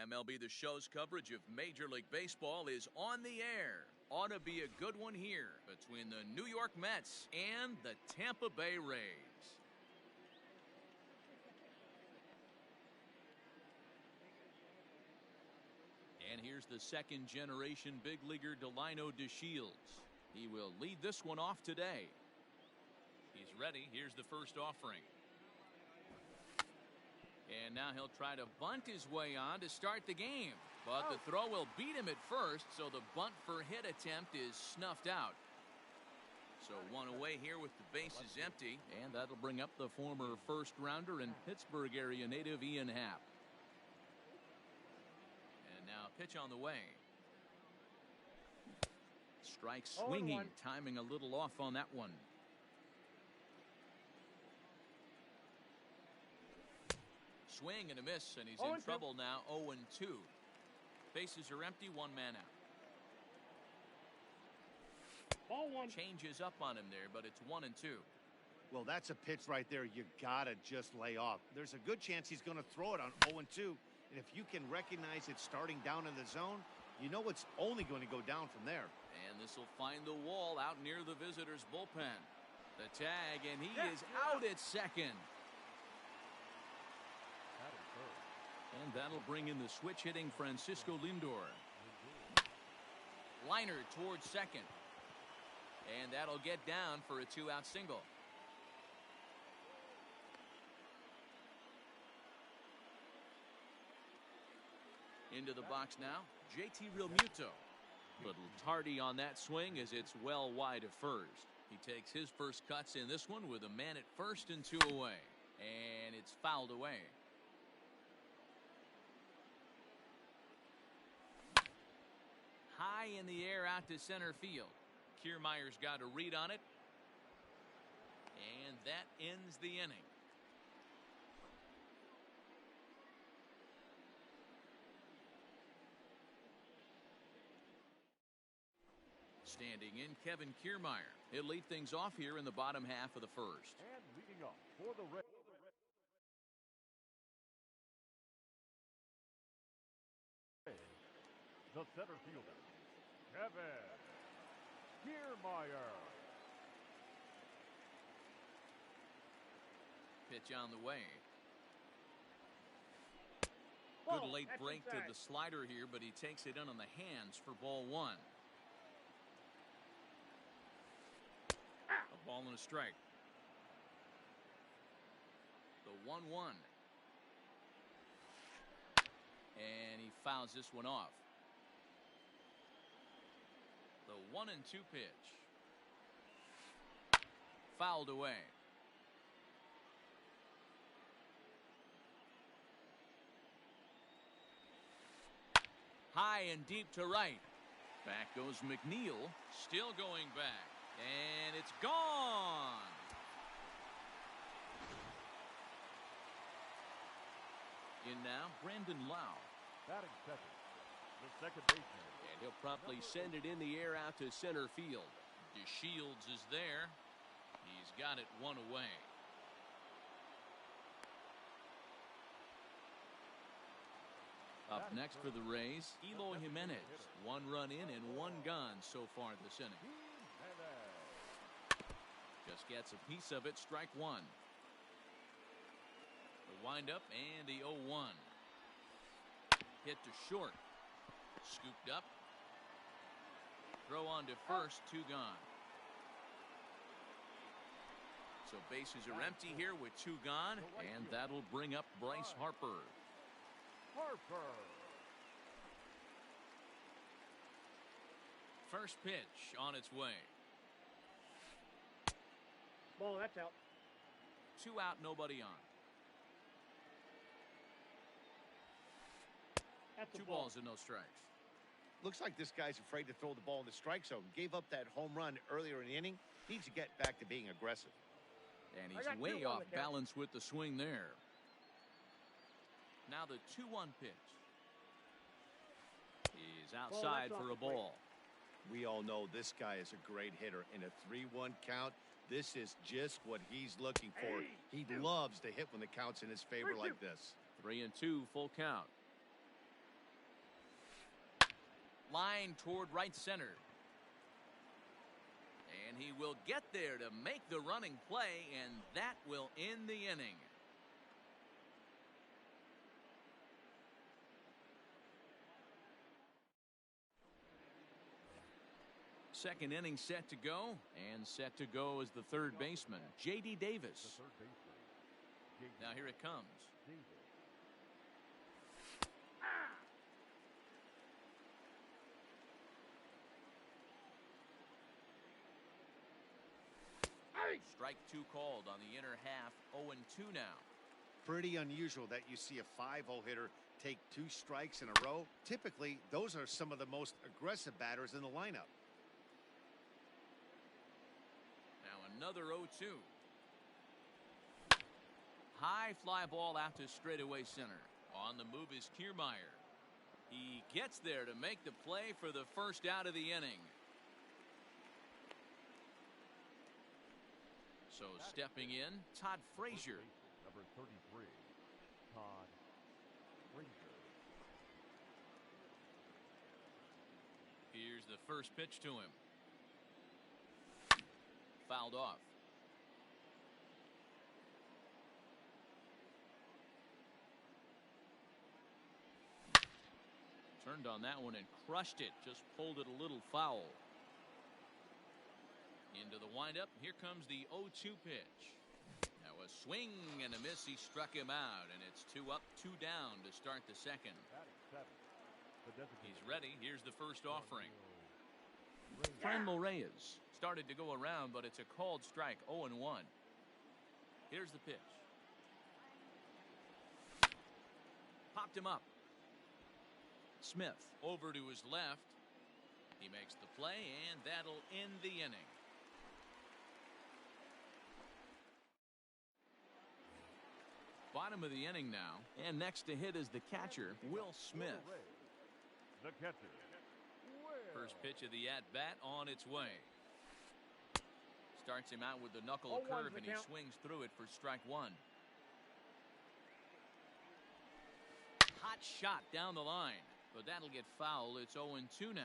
MLB The Show's coverage of Major League Baseball is on the air. Ought to be a good one here between the New York Mets and the Tampa Bay Rays. And here's the second-generation big leaguer Delino DeShields. He will lead this one off today. He's ready. Here's the first offering. And now he'll try to bunt his way on to start the game. But the throw will beat him at first, so the bunt for hit attempt is snuffed out. So one away here with the bases empty. And that'll bring up the former first-rounder and Pittsburgh area native Ian Happ. And now pitch on the way. Strike swinging, timing a little off on that one. Swing and a miss, and he's in trouble now. 0-2. Bases are empty, one man out. Ball one. Changes up on him there, but it's 1-2. Well, that's a pitch right there you gotta just lay off. There's a good chance he's going to throw it on 0-2, and if you can recognize it starting down in the zone, you know it's only going to go down from there. And this will find the wall out near the visitors' bullpen. The tag, and he is out at second. And that'll bring in the switch-hitting Francisco Lindor. Liner towards second. And that'll get down for a two-out single. Into the box now, JT Realmuto. Little tardy on that swing as it's well wide of first. He takes his first cuts in this one with a man at first and two away. And it's fouled away. High in the air out to center field. Kiermaier's got a read on it. And that ends the inning. Standing in, Kevin Kiermaier. He'll lead things off here in the bottom half of the first. And leading off for the Rays. The center fielder, Kevin Kiermaier. Pitch on the way. Good late break to the slider here, but he takes it in on the hands for ball one. A ball and a strike. The 1-1. And he fouls this one off. The 1-2 pitch. Fouled away. High and deep to right. Back goes McNeil. Still going back. And it's gone. In now, Brandon Lau. Batting second, the second baseman. And he'll promptly send it in the air out to center field. DeShields is there. He's got it one away. Up next for the Rays, Eloy Jimenez. One run in and one gone so far this inning. Just gets a piece of it, strike one. The windup and the 0-1. Hit to short. Scooped up. Throw on to first, two gone. So bases are empty here with two gone, and that'll bring up Bryce Harper. First pitch on its way. Ball, that's out. Two out, nobody on. Two balls and no strikes. Looks like this guy's afraid to throw the ball in the strike zone. Gave up that home run earlier in the inning. Needs to get back to being aggressive. And he's way off balance with the swing there. Now the 2-1 pitch. He's outside for a ball. We all know this guy is a great hitter. In a 3-1 count, this is just what he's looking for. He loves to hit when the count's in his favor like this. 3-2, full count. Line toward right center. And he will get there to make the running play, and that will end the inning. Second inning set to go, and set to go is the third baseman, J.D. Davis. The third baseman. Now here it comes. Davis. Strike two called on the inner half, 0-2 now. Pretty unusual that you see a 5-0 hitter take 2 strikes in a row. Typically, those are some of the most aggressive batters in the lineup. Now another 0-2. High fly ball out to straightaway center. On the move is Kiermaier. He gets there to make the play for the first out of the inning. So stepping in, Todd Frazier. Number 33, Todd Frazier. Here's the first pitch to him. Fouled off. Turned on that one and crushed it. Just pulled it a little foul. Into the windup. Here comes the 0-2 pitch. Now a swing and a miss. He struck him out, and it's 2 up, 2 down to start the second. Batting seventh, the designated He's ready. Here's the first offering. Franmil Reyes started to go around, but it's a called strike, 0-1. Here's the pitch. Popped him up. Smith over to his left. He makes the play, and that'll end the inning. Bottom of the inning now, and next to hit is the catcher, Will Smith. The catcher. First pitch of the at-bat on its way. Starts him out with the knuckle curve, and he swings through it for strike one. Hot shot down the line, but that'll get foul. It's 0-2 now.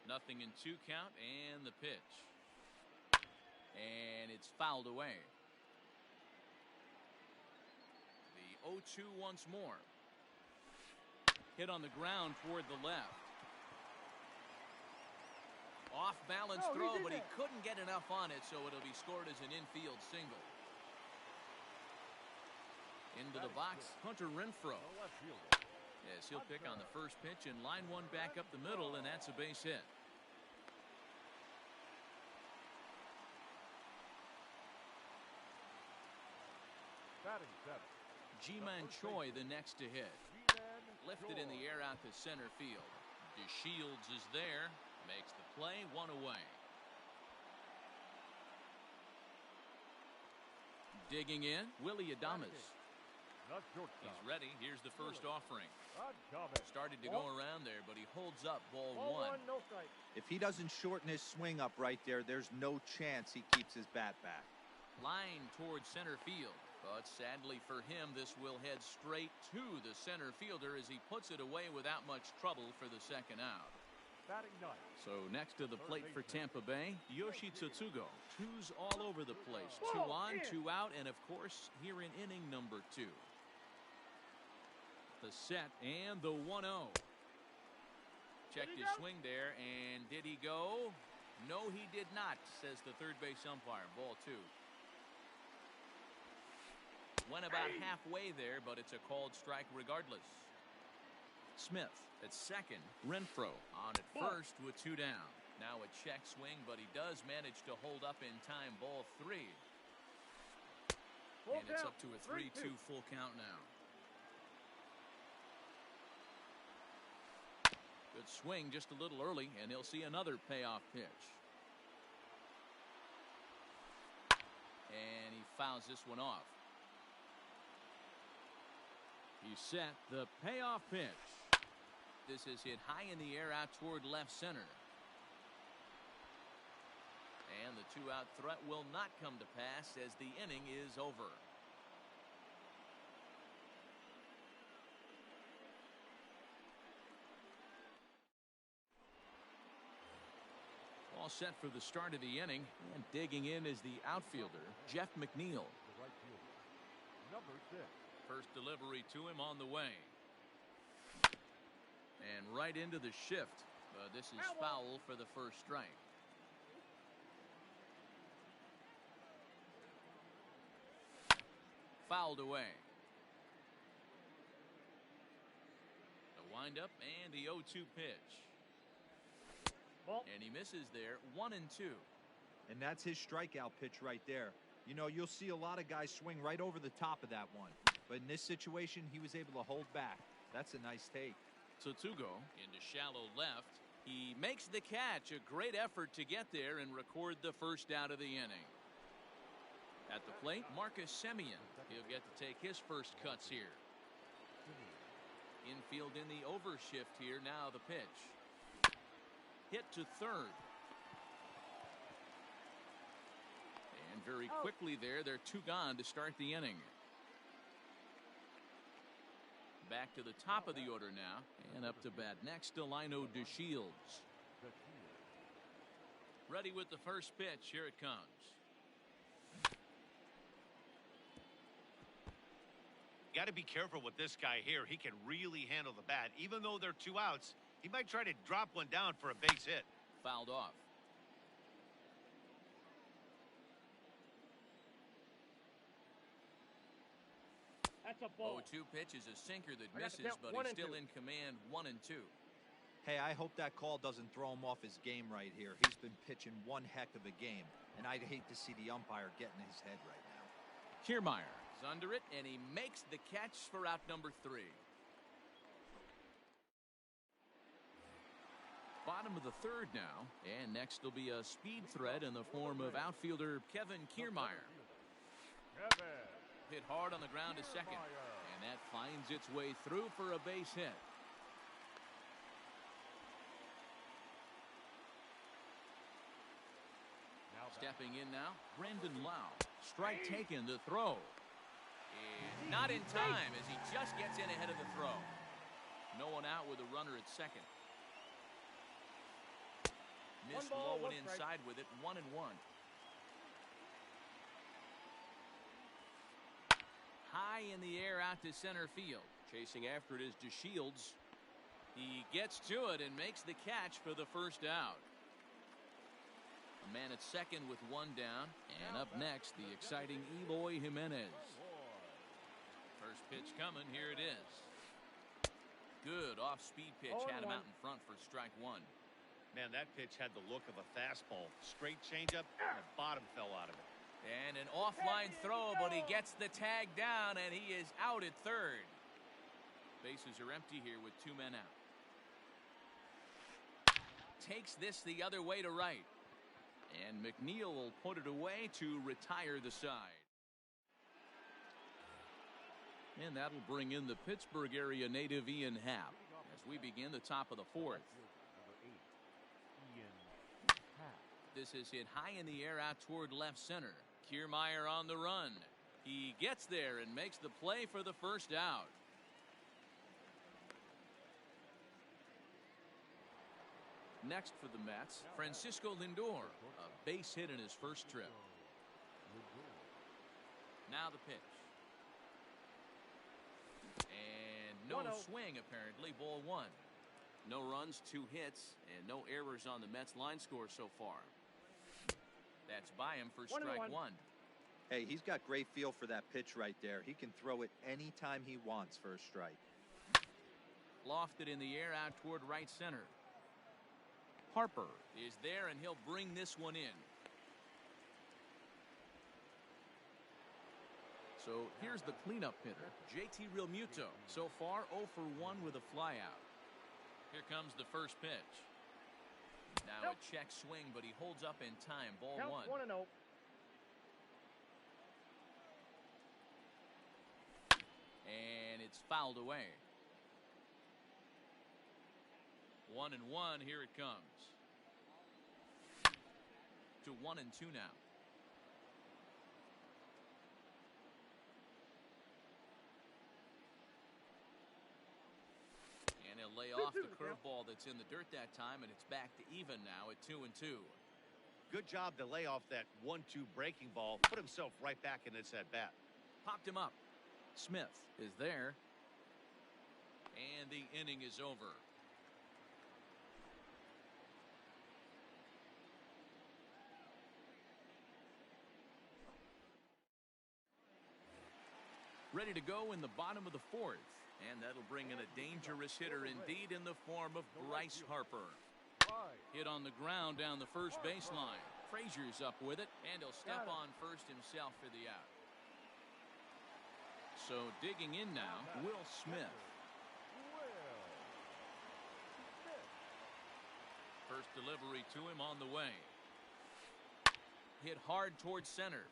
0-2 count, and the pitch. And it's fouled away. The 0-2 once more. Hit on the ground toward the left. Off balance throw, but he couldn't get enough on it, so it'll be scored as an infield single. Into the box, Hunter Renfroe. Yes, he'll pick on the first pitch and line one back up the middle, and that's a base hit. Batting seventh. Ji-Man Choi the next to hit. Lifted in the air out to center field. DeShields is there. Makes the play, 1 away. Digging in, Willie Adames. He's ready. Here's the first offering. Started to go around there, but he holds up ball one. If he doesn't shorten his swing up right there, there's no chance he keeps his bat back. Line towards center field. But sadly for him, this will head straight to the center fielder as he puts it away without much trouble for the second out. So next to the plate for Tampa Bay, Yoshi Tsutsugo. 2s all over the place. 2 on, 2 out, and of course here in inning number 2. The set and the 1-0. Checked his swing there, and did he go? No, he did not, says the third base umpire. Ball 2. Went about halfway there, but it's a called strike regardless. Smith at second. Renfroe on at first with 2 down. Now a check swing, but he does manage to hold up in time. Ball 3. And it's up to a 3-2 full count now. Good swing just a little early, and he'll see another payoff pitch. And he fouls this one off. He set the payoff pitch. This is hit high in the air out toward left center. And the 2-out threat will not come to pass as the inning is over. set for the start of the inning, and digging in is the outfielder, Jeff McNeil. The right fielder, number 6. First delivery to him on the way. And right into the shift. This is foul for the first strike. Fouled away. The windup and the 0-2 pitch. And he misses there, 1-2. And that's his strikeout pitch right there. You know, you'll see a lot of guys swing right over the top of that one. But in this situation, he was able to hold back. That's a nice take. Tsutsugo into shallow left. He makes the catch. A great effort to get there and record the first out of the inning. At the plate, Marcus Semien. He'll get to take his first cuts here. Infield in the overshift here. Now the pitch. Hit to third. And very quickly there, they're 2 gone to start the inning. Back to the top of the order now, and up to bat next, Delino DeShields. Ready with the first pitch. Here it comes. Got to be careful with this guy here. He can really handle the bat. Even though they're 2 outs, he might try to drop one down for a base hit. Fouled off. That's a ball. 0-2 pitch is a sinker that misses, but he's still in command. 1-2. Hey, I hope that call doesn't throw him off his game right here. He's been pitching one heck of a game, and I'd hate to see the umpire get in his head right now. Kiermaier is under it, and he makes the catch for out number 3. Bottom of the third now, and next will be a speed threat in the form of outfielder Kevin Kiermaier. Kevin. Hit hard on the ground to second, and that finds its way through for a base hit. Stepping in now, Brendan Lau. Strike taken, the throw. And not in time as he just gets in ahead of the throw. No one out with a runner at second. Missed low and inside with it, 1-1. High in the air out to center field. Chasing after it is DeShields. He gets to it and makes the catch for the first out. A man at second with 1 down. And up next, the exciting Eloy Jimenez. First pitch coming. Here it is. Good off-speed pitch. Had him out in front for strike 1. Man, that pitch had the look of a fastball. Straight changeup, and the bottom fell out of it. And an offline throw, but he gets the tag down, and he is out at third. Bases are empty here with 2 men out. Takes this the other way to right. And McNeil will put it away to retire the side. And that'll bring in the Pittsburgh area native Ian Happ as we begin the top of the 4th. This is hit high in the air out toward left center. Kiermaier on the run. He gets there and makes the play for the first out. Next for the Mets, Francisco Lindor, a base hit in his first trip. Now the pitch. And no swing apparently, ball 1. No runs, 2 hits, and no errors on the Mets line score so far. That's by him for strike 1. Hey, he's got great feel for that pitch right there. He can throw it anytime he wants for a strike. Lofted in the air out toward right center. Harper is there, and he'll bring this one in. So here's the cleanup hitter, JT Realmuto. So far 0 for 1 with a flyout. Here comes the first pitch. Now a check swing, but he holds up in time. Ball 1. 1-0. And it's fouled away. 1-1. Here it comes. To 1-2 now. And he'll lay off the curveball that's in the dirt that time, and it's back to even now at 2-2. Good job to lay off that 1-2 breaking ball. Put himself right back in this at-bat. Popped him up. Smith is there. And the inning is over. Ready to go in the bottom of the fourth. And that'll bring in a dangerous hitter indeed in the form of Bryce Harper. Hit on the ground down the first baseline. Frazier's up with it, and he'll step on first himself for the out. So digging in now, Will Smith. First delivery to him on the way. Hit hard towards center.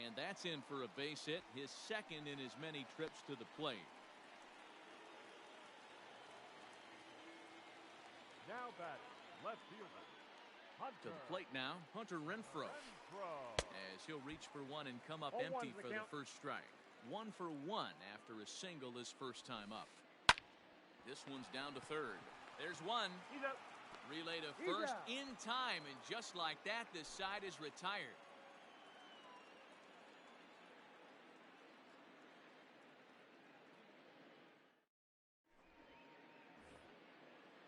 And that's in for a base hit, his second in as many trips to the plate. Now batting, left fielder. To the plate now, Hunter Renfroe. As he'll reach for one and come up empty for the first strike. 1 for 1 after a single his first time up. This one's down to third. There's one. Relay to first in time, and just like that, this side is retired.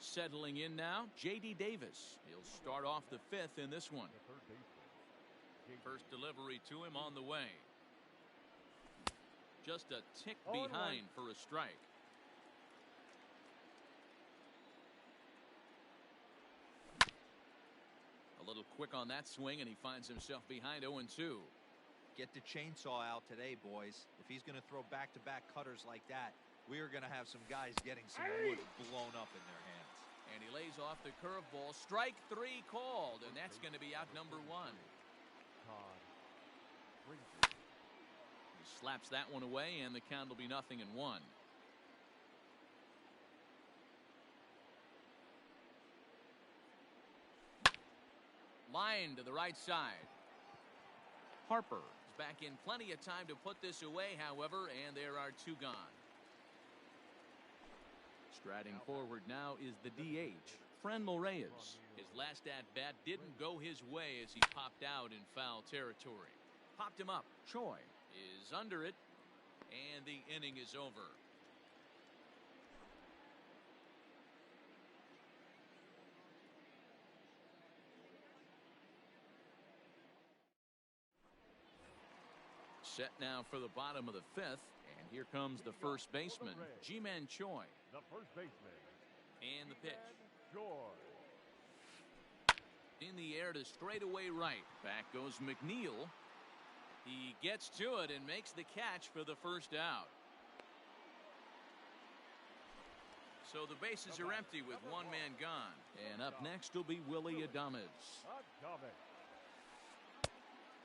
Settling in now, J.D. Davis. He'll start off the fifth in this one. First delivery to him on the way. Just a tick behind for a strike. A little quick on that swing, and he finds himself behind 0-2. Get the chainsaw out today, boys. If he's going to throw back-to-back cutters like that, we are going to have some guys getting some wood blown up in their hands. And he lays off the curveball. Strike 3 called, and that's going to be out number 1. He slaps that one away, and the count will be 0-1. Line to the right side. Harper is back in plenty of time to put this away, however, and there are 2 gone. Striding forward now is the DH, Frenmel Reyes. His last at-bat didn't go his way as he popped out in foul territory. Popped him up. Choi is under it, and the inning is over. Set now for the bottom of the fifth, and here comes the first baseman, Ji-Man Choi. The first baseman. And the pitch. Joy. In the air to straightaway right. Back goes McNeil. He gets to it and makes the catch for the first out. So the bases are empty with 1 man gone. And up next will be Willie Adames.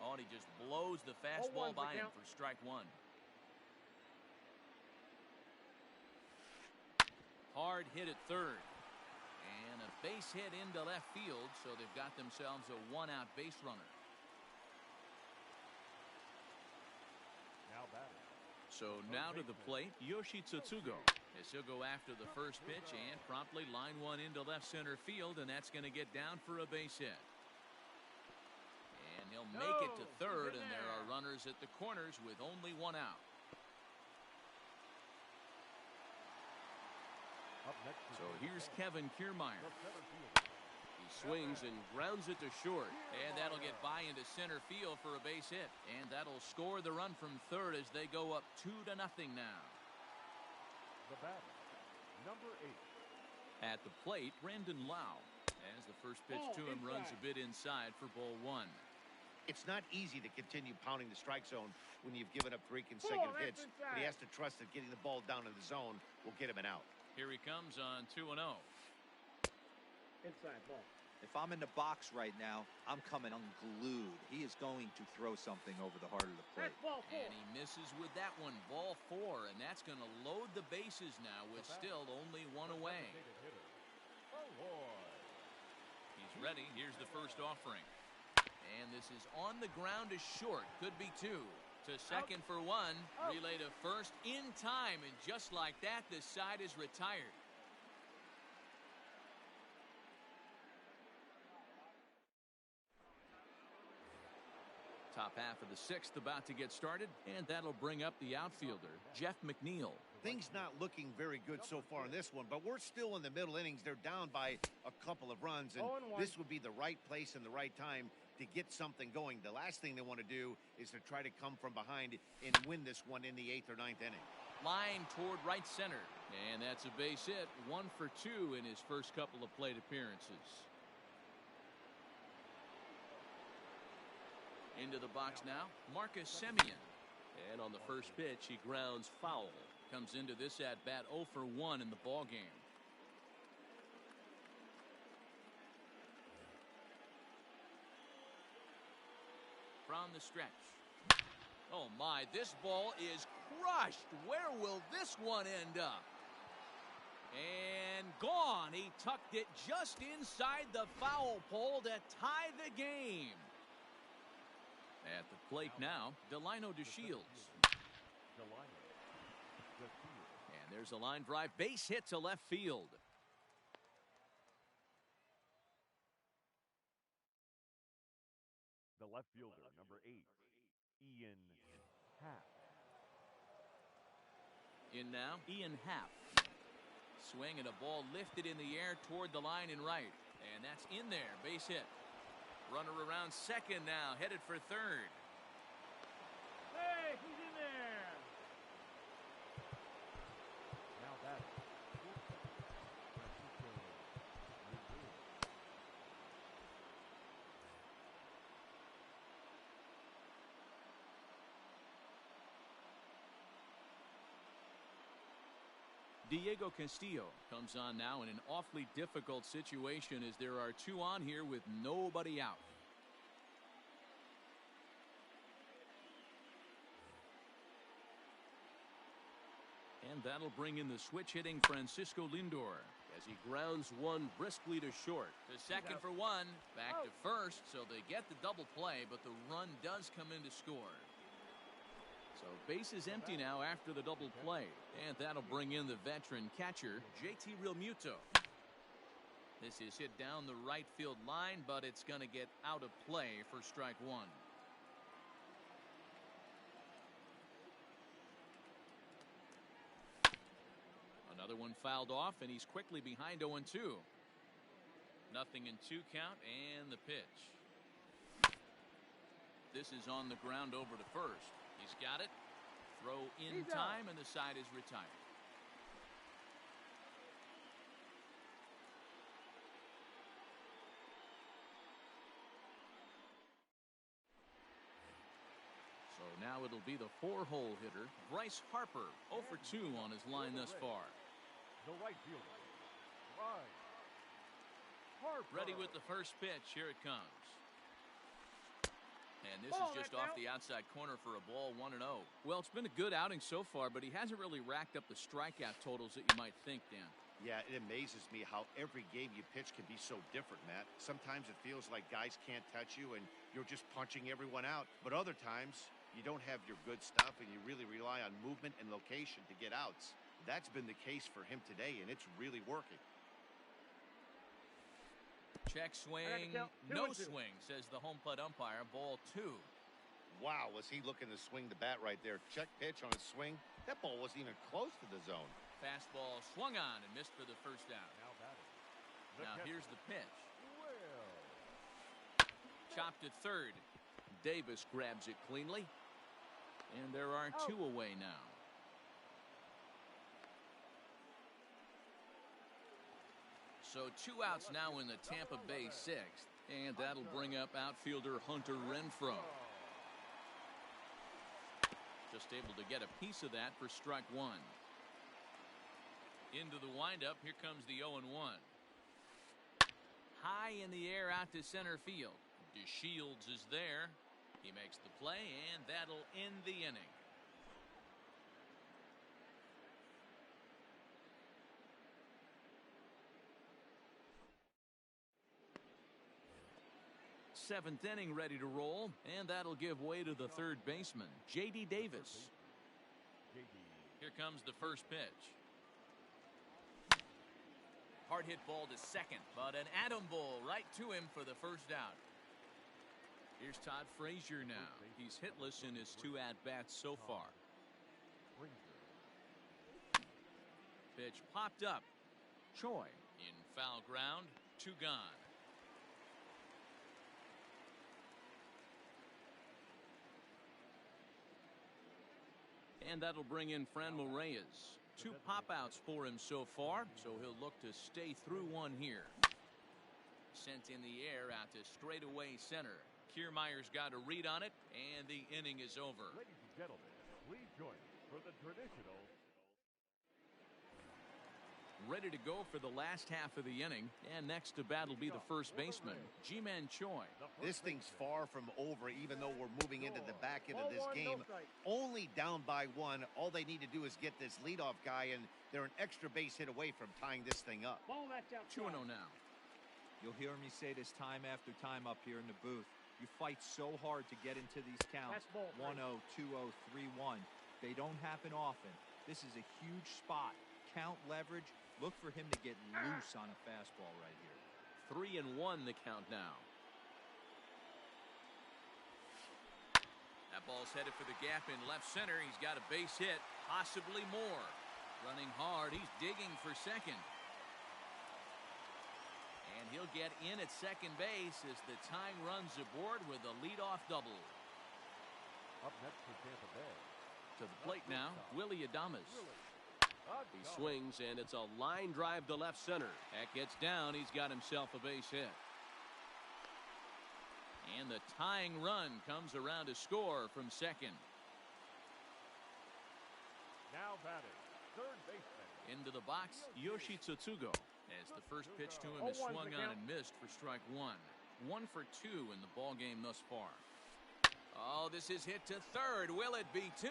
Oh, and he just blows the fastball by him for strike 1. Hard hit at third. And a base hit into left field, so they've got themselves a 1-out base runner. Now batting. So now to the plate, Yoshi Tsutsugo. As he'll go after the first pitch and promptly line one into left center field, and that's going to get down for a base hit. And he'll make it to third, and there are runners at the corners with only 1 out. So here's Kevin Kiermaier. He swings and grounds it to short, and that'll get by into center field for a base hit, and that'll score the run from third as they go up 2-0 now. The batter, number 8. At the plate, Brandon Lau. As the first pitch to him runs a bit inside for ball 1. It's not easy to continue pounding the strike zone when you've given up 3 consecutive hits, but he has to trust that getting the ball down in the zone will get him an out. Here he comes on 2-0. Inside ball. If I'm in the box right now, I'm coming unglued. He is going to throw something over the heart of the plate. And he misses with that one, ball 4, and that's going to load the bases now with still only 1 away. He's ready. Here's the first offering. And this is on the ground to short. Could be 2. To second for 1. Relay to first in time, and just like that, this side is retired. Top half of the sixth about to get started, and that'll bring up the outfielder, Jeff McNeil. Things not looking very good so far in this one, but we're still in the middle innings. They're down by a couple of runs, and this would be the right place and the right time to get something going. The last thing they want to do is to try to come from behind and win this one in the 8th or 9th inning. Line toward right center, and that's a base hit. 1 for 2 in his first couple of plate appearances. Into the box now, Marcus Semien. And on the first pitch, he grounds foul. Comes into this at-bat 0 for 1 in the ballgame. From the stretch. Oh my, this ball is crushed. Where will this one end up? And gone. He tucked it just inside the foul pole to tie the game. At the plate now, Delino DeShields. And there's a line drive base hit to left field. The left fielder, number 8, Ian Happ. In now, Ian Happ. Swing and a ball lifted in the air toward the line and right. And that's in there, base hit. Runner around second now, headed for third. Hey, he's in there. Now that. Diego Castillo comes on now in an awfully difficult situation as there are 2 on here with nobody out. And that'll bring in the switch hitting Francisco Lindor as he grounds one briskly to short. To second for 1, back to first, so they get the double play, but the run does come in to score. So base is empty now after the double play, and that'll bring in the veteran catcher, JT Realmuto. This is hit down the right field line, but it's going to get out of play for strike 1. Another one fouled off, and he's quickly behind 0-2. Nothing in 2 count, and the pitch. This is on the ground over to first. He's got it. Throw in time, and the side is retired. So now it'll be the 4-hole hitter, Bryce Harper, 0 for 2 on his line thus far. The right fielder, Bryce Harper. Ready with the first pitch. Here it comes. And this is just off the outside corner for a ball, 1-0. Well, it's been a good outing so far, but he hasn't really racked up the strikeout totals that you might think, Dan. Yeah, it amazes me how every game you pitch can be so different, Matt. Sometimes it feels like guys can't touch you and you're just punching everyone out. But other times, you don't have your good stuff and you really rely on movement and location to get outs. That's been the case for him today, and it's really working. Check swing, no swing, says the home plate umpire. Ball 2. Wow, was he looking to swing the bat right there. Check pitch on his swing. That ball wasn't even close to the zone. Fastball swung on and missed for the first out. Now here's the pitch. Chopped at third. Davis grabs it cleanly. And there are 2 away now. So 2 outs now in the Tampa Bay 6th. And that'll bring up outfielder Hunter Renfroe. Just able to get a piece of that for strike 1. Into the windup. Here comes the 0-1. High in the air out to center field. DeShields is there. He makes the play, and that'll end the inning. Seventh inning ready to roll, and that'll give way to the third baseman, J.D. Davis. Here comes the first pitch. Hard hit ball to second, but an atom ball right to him for the first out. Here's Todd Frazier now. He's hitless in his 2 at-bats so far. Pitch popped up. Choi in foul ground. 2 gone. And that'll bring in Franmil Reyes. 2 pop-outs for him so far, so he'll look to stay through one here. Sent in the air out to straightaway center. Kiermaier's got a read on it, and the inning is over. Ladies and gentlemen, please join us for the traditional. Ready to go for the last half of the inning, and next to bat will be the first baseman, Ji-Man Choi. This thing's far from over, even though we're moving into the back end of this game. Only down by 1. All they need to do is get this leadoff guy, and they're an extra base hit away from tying this thing up. 2-0 now. You'll hear me say this time after time up here in the booth. You fight so hard to get into these counts. 1-0, 2-0, 3-1. They don't happen often. This is a huge spot. Count leverage. Look for him to get loose on a fastball right here. 3-1 the count now. That ball's headed for the gap in left center. He's got a base hit, possibly more. Running hard. He's digging for second. And he'll get in at second base as the tying runs aboard with a leadoff double. Up next for Tampa Bay. To the plate now, Willie Adames. He swings, and it's a line drive to left center. That gets down. He's got himself a base hit. And the tying run comes around to score from second. Now batting, third baseman. Into the box, Yoshi Tsutsugo, as the first pitch to him is swung on and missed for strike 1. 1 for 2 in the ball game thus far. Oh, this is hit to third. Will it be 2?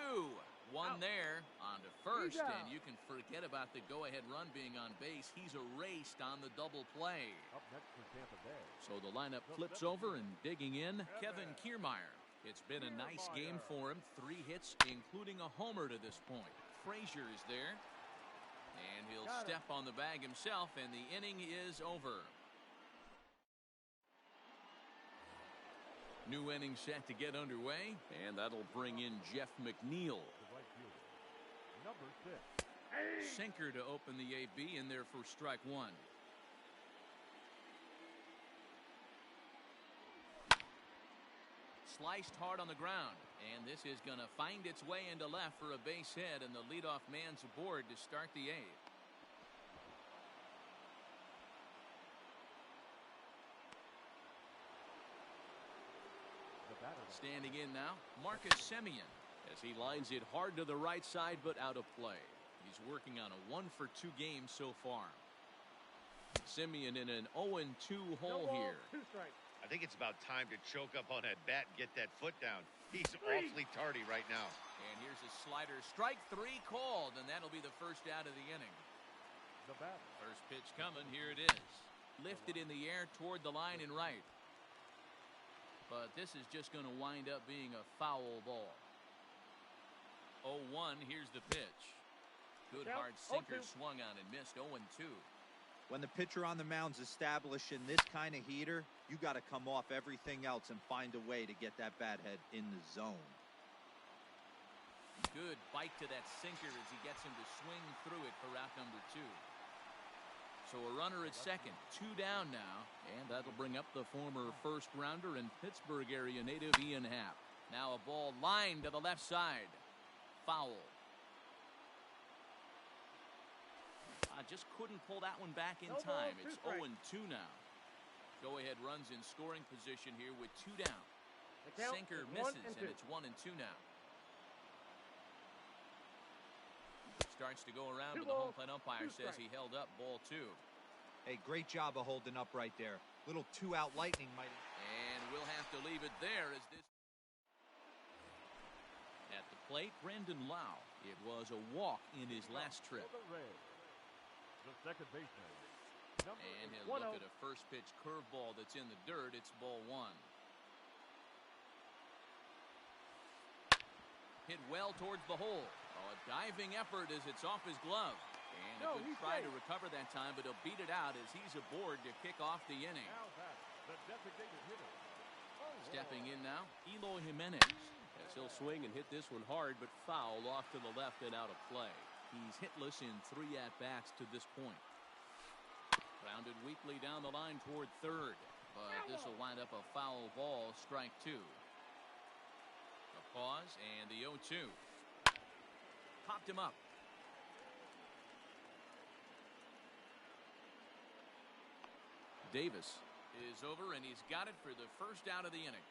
1 there on to first, and you can forget about the go-ahead run being on base. He's erased on the double play. Up next for Tampa Bay. So the lineup flips over, and digging in, Kevin Kiermaier. It's been a nice game for him. 3 hits, including a homer to this point. Frazier is there, and he'll step on the bag himself, and the inning is over. New inning set to get underway, and that'll bring in Jeff McNeil. Number 6. Sinker to open the AB in there for strike 1. Sliced hard on the ground, and this is going to find its way into left for a base hit, and the leadoff man's aboard to start the 8th. Standing in now, Marcus Semien, as he lines it hard to the right side but out of play. He's working on a 1 for 2 game so far. Semien in an 0-2 hole here. I think it's about time to choke up on that bat and get that foot down. He's awfully tardy right now. And here's a slider. Strike 3 called, and that'll be the first out of the inning. First pitch coming. Here it is. Lifted in the air toward the line and right. But this is just going to wind up being a foul ball. 0-1, here's the pitch. Good hard sinker swung on and missed. 0-2. When the pitcher on the mound's establishing this kind of heater, you got to come off everything else and find a way to get that bat head in the zone. Good bite to that sinker as he gets him to swing through it for out number 2. So a runner at second, 2 down now, and that'll bring up the former first rounder and Pittsburgh area native Ian Happ. Now a ball lined to the left side. Foul. Just couldn't pull that one back in time. It's 0-2 now. Go ahead runs in scoring position here with 2 down. Sinker misses, and it's 1-2 now. Starts to go around, but the home plate umpire says he held up ball 2. Hey, great job of holding up right there. Little 2-out lightning might. And we'll have to leave it there as this. At the plate, Brandon Lau. It was a walk in his last trip. The second baseman. And he'll look at a first pitch curveball that's in the dirt. It's ball 1. Hit well towards the hole. Oh, a diving effort as it's off his glove. And a good try to recover that time, but he'll beat it out as he's aboard to kick off the inning. Now back, the designated hitter, Stepping in now, Eloy Jimenez. Yes, he'll swing and hit this one hard, but foul off to the left and out of play. He's hitless in 3 at-bats to this point. Grounded weakly down the line toward third, but this will wind up a foul ball, strike 2. A pause and the 0-2. Popped him up. Davis is over, and he's got it for the first out of the inning.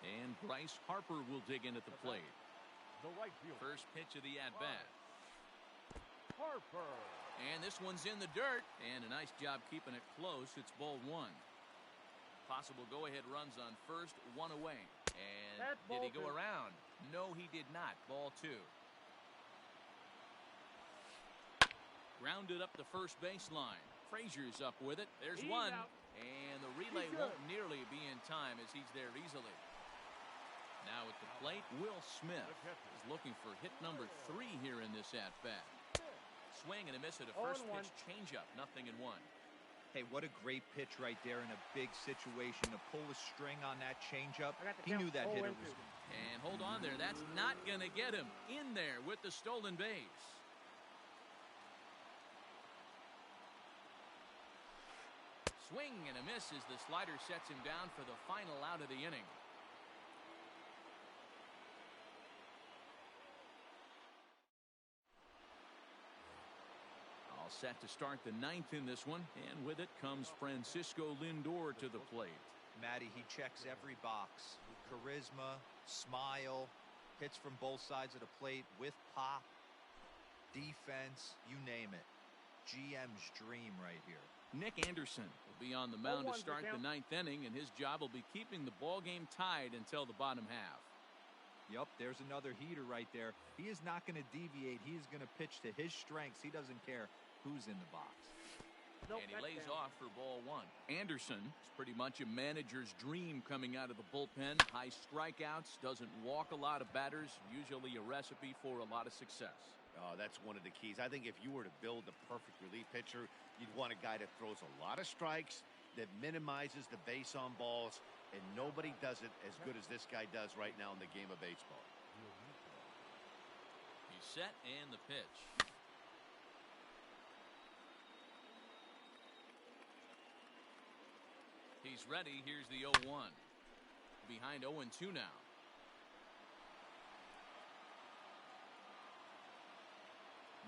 And Bryce Harper will dig in at the plate. The right field. First pitch of the at-bat. Harper. And this one's in the dirt, and a nice job keeping it close. It's ball 1. Possible go-ahead runs on first, 1 away. And did he go around? No, he did not. Ball 2. Grounded up the first baseline. Frazier's up with it. There's one. And the relay won't nearly be in time as he's there easily. Now at the plate, Will Smith is looking for hit number 3 here in this at-bat. Swing and a miss at a first pitch changeup. 0-1. Hey, what a great pitch right there in a big situation to pull a string on that changeup. He knew that hitter was. And hold on there. That's not going to get him in there with the stolen base. Swing and a miss as the slider sets him down for the final out of the inning. All set to start the 9th in this one, and with it comes Francisco Lindor to the plate. Matty, he checks every box. Charisma, smile, hits from both sides of the plate with pop, defense, you name it. GM's dream right here. Nick Anderson will be on the mound to start the 9th inning, and his job will be keeping the ball game tied until the bottom half. Yup, there's another heater right there. He is not going to deviate. He is going to pitch to his strengths. He doesn't care who's in the box. And he lays off for ball 1. Anderson is pretty much a manager's dream coming out of the bullpen. High strikeouts, doesn't walk a lot of batters, usually a recipe for a lot of success. Oh, that's one of the keys. I think if you were to build a perfect relief pitcher, you'd want a guy that throws a lot of strikes, that minimizes the base on balls, and nobody does it as good as this guy does right now in the game of baseball. He's set and the pitch. He's ready. Here's the 0-1. Behind 0-2 now.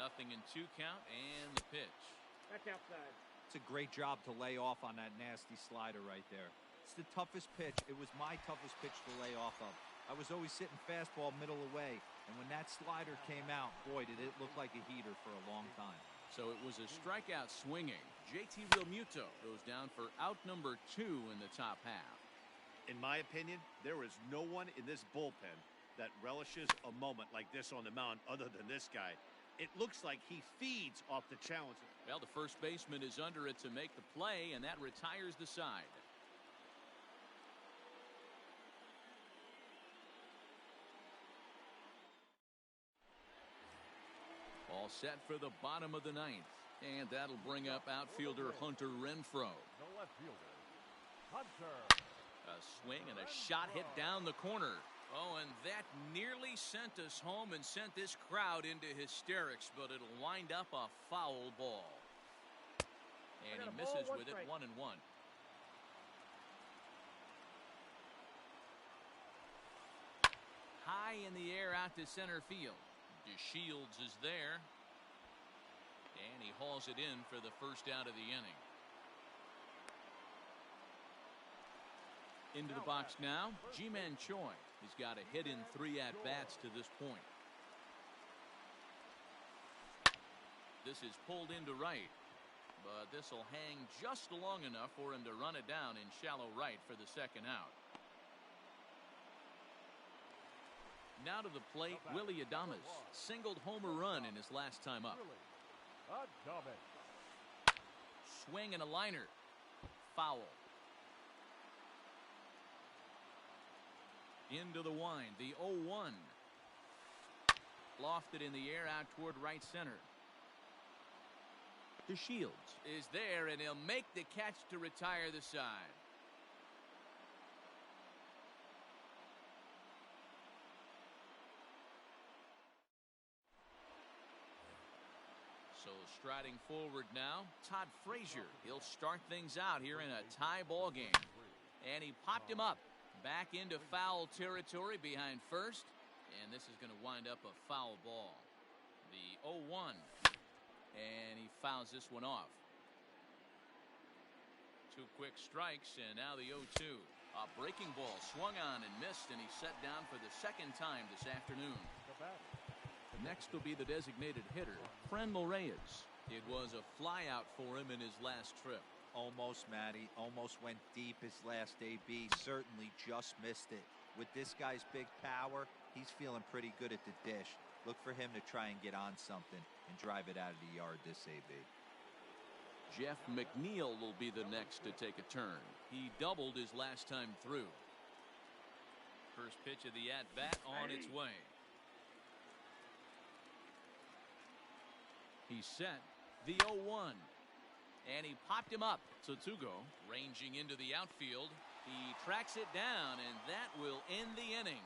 Nothing in 2 count, and the pitch. That's outside. It's a great job to lay off on that nasty slider right there. It's the toughest pitch. It was my toughest pitch to lay off of. I was always sitting fastball middle away, and when that slider came out, boy, did it look like a heater for a long time. So it was a strikeout swinging. JT Realmuto goes down for out number 2 in the top half. In my opinion, there is no one in this bullpen that relishes a moment like this on the mound other than this guy. It looks like he feeds off the challenge. Well, the first baseman is under it to make the play, and that retires the side. All set for the bottom of the 9th. And that'll bring up outfielder Hunter Renfroe. The left fielder. Hunter. A swing and a shot hit down the corner. Oh, and that nearly sent us home and sent this crowd into hysterics, but it'll wind up a foul ball. And he misses with it, 1-1. High in the air out to center field. DeShields is there. And he hauls it in for the first out of the inning. Into the box now, Ji-Man Choi. He's got a hit in 3 at-bats to this point. This is pulled into right, but this will hang just long enough for him to run it down in shallow right for the second out. Now to the plate, Willy Adames singled homer run in his last time up. Swing and a liner. Foul. Into the wind, the 0-1. Lofted in the air out toward right center. DeShields is there, and he'll make the catch to retire the side. So striding forward now, Todd Frazier. He'll start things out here in a tie ball game. And he popped him up. Back into foul territory behind first. And this is going to wind up a foul ball. The 0-1. And he fouls this one off. 2 quick strikes, and now the 0-2. A breaking ball swung on and missed, and he's set down for the second time this afternoon. Next will be the designated hitter, Franmil Reyes. It was a flyout for him in his last trip. Almost, Matty. Almost went deep his last AB. Certainly just missed it. With this guy's big power, he's feeling pretty good at the dish. Look for him to try and get on something and drive it out of the yard this AB. Jeff McNeil will be the next to take a turn. He doubled his last time through. First pitch of the at-bat on its way. He's set. The 0-1. And he popped him up. Tsutsugo ranging into the outfield. He tracks it down, and that will end the inning.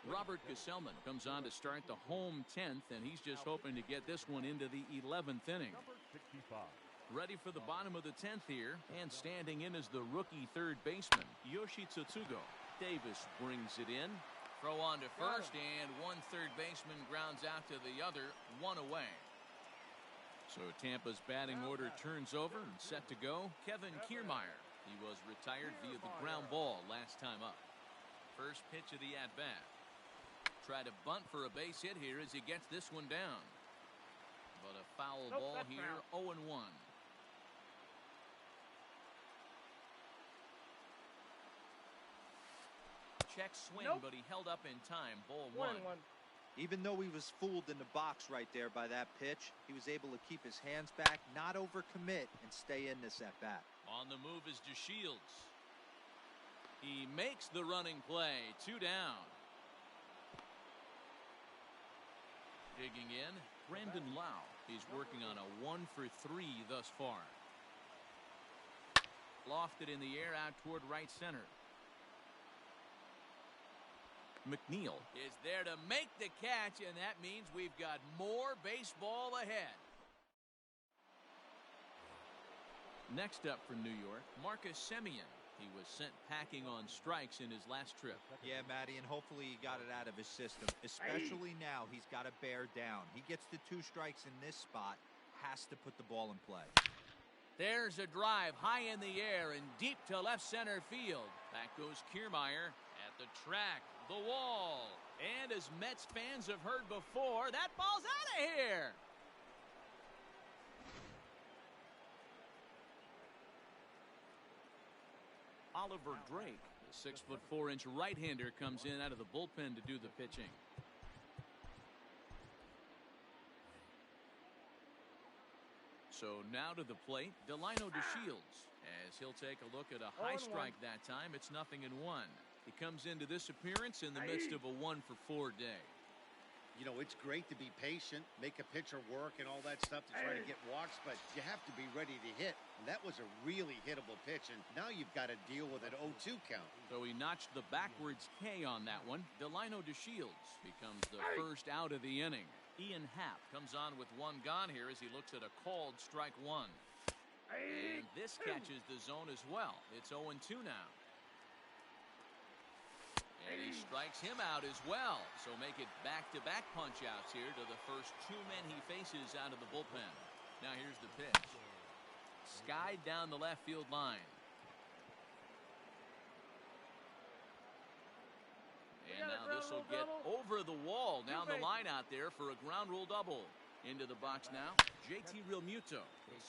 Robert Gesellman comes on to start the home 10th, and he's just hoping to get this one into the 11th inning. Ready for the bottom of the 10th here, and standing in is the rookie third baseman, Yoshi Tsutsugo. Davis brings it in. Throw on to first, and one third baseman grounds out to the other, one away. So Tampa's batting order turns over and set to go. Kevin Kiermaier. He was retired via the ground ball last time up. First pitch of the at-bat. Try to bunt for a base hit here as he gets this one down. But a foul ball here, 0-1. Check swing, but he held up in time. Ball 1. Even though he was fooled in the box right there by that pitch, he was able to keep his hands back, not overcommit, and stay in this at-bat. On the move is DeShields. He makes the running play. 2 down. Digging in, Brandon Lau. He's working on a 1-for-3 thus far. Lofted in the air out toward right center. McNeil is there to make the catch, and that means we've got more baseball ahead. Next up for New York, Marcus Semien. He was sent packing on strikes in his last trip. Yeah, Matty, and hopefully he got it out of his system. Especially now, he's got to bear down. He gets the 2 strikes in this spot, has to put the ball in play. There's a drive high in the air and deep to left center field. Back goes Kiermaier at the track, the wall. And as Mets fans have heard before, that ball's out of here. Oliver Drake, the 6'4" right-hander, comes in out of the bullpen to do the pitching. So now to the plate, Delino DeShields. As he'll take a look at a high strike that time, it's 0-1. He comes into this appearance in the midst of a 1-for-4 day. You know, it's great to be patient, make a pitcher work and all that stuff to try to get walks, but you have to be ready to hit. And that was a really hittable pitch, and now you've got to deal with an 0-2 count. So he notched the backwards K on that one. Delino DeShields becomes the first out of the inning. Ian Happ comes on with 1 gone here as he looks at a called strike 1. And this catches the zone as well. It's 0-2 now. And he strikes him out as well. So make it back-to-back punch-outs here to the first 2 men he faces out of the bullpen. Now here's the pitch. Skied down the left field line. And now this will get over the wall down the line out there for a ground rule double. Into the box now, JT Realmuto.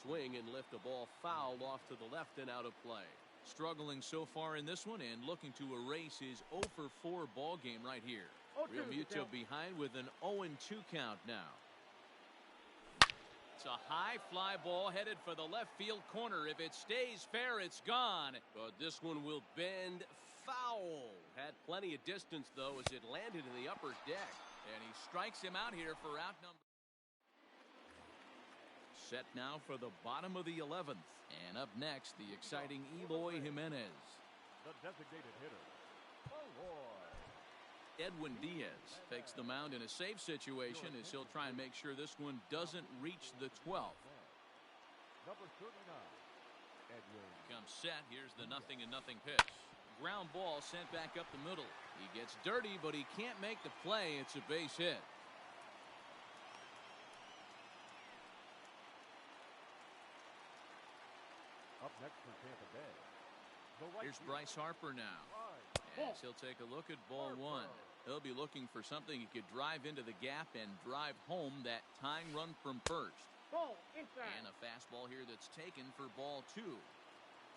Swing and lift a ball foul off to the left and out of play. Struggling so far in this one and looking to erase his 0-for-4 ball game right here. Realmuto behind with an 0-2 count now. It's a high fly ball headed for the left field corner. If it stays fair, it's gone. But this one will bend Foul. Had plenty of distance, though, as it landed in the upper deck. And he strikes him out here for out number. Set now for the bottom of the 11th. And up next, the exciting Eloy Jimenez. The designated hitter, Edwin Diaz takes the mound in a safe situation as he'll try and make sure this one doesn't reach the 12th. number 39, Edwin. Comes set. Here's the 0-0 pitch. Ground ball sent back up the middle. He gets dirty, but he can't make the play. It's a base hit. Up next for Tampa Bay. The right Here's fielder, Bryce Harper now. As he'll take a look at ball one. He'll be looking for something he could drive into the gap and drive home that tying run from first. Ball inside. And a fastball here that's taken for ball two.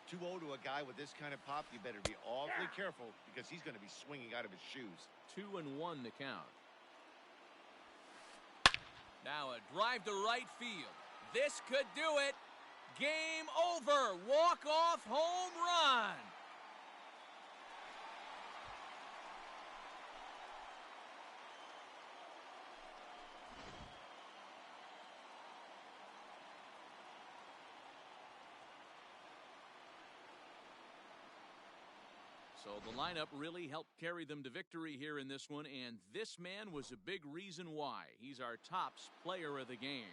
2-0 to a guy with this kind of pop, you better be awfully careful because he's going to be swinging out of his shoes. 2-1 the count. Now a drive to right field. This could do it. Game over. Walk-off home run. So the lineup really helped carry them to victory here in this one, and this man was a big reason why. He's our top player of the game.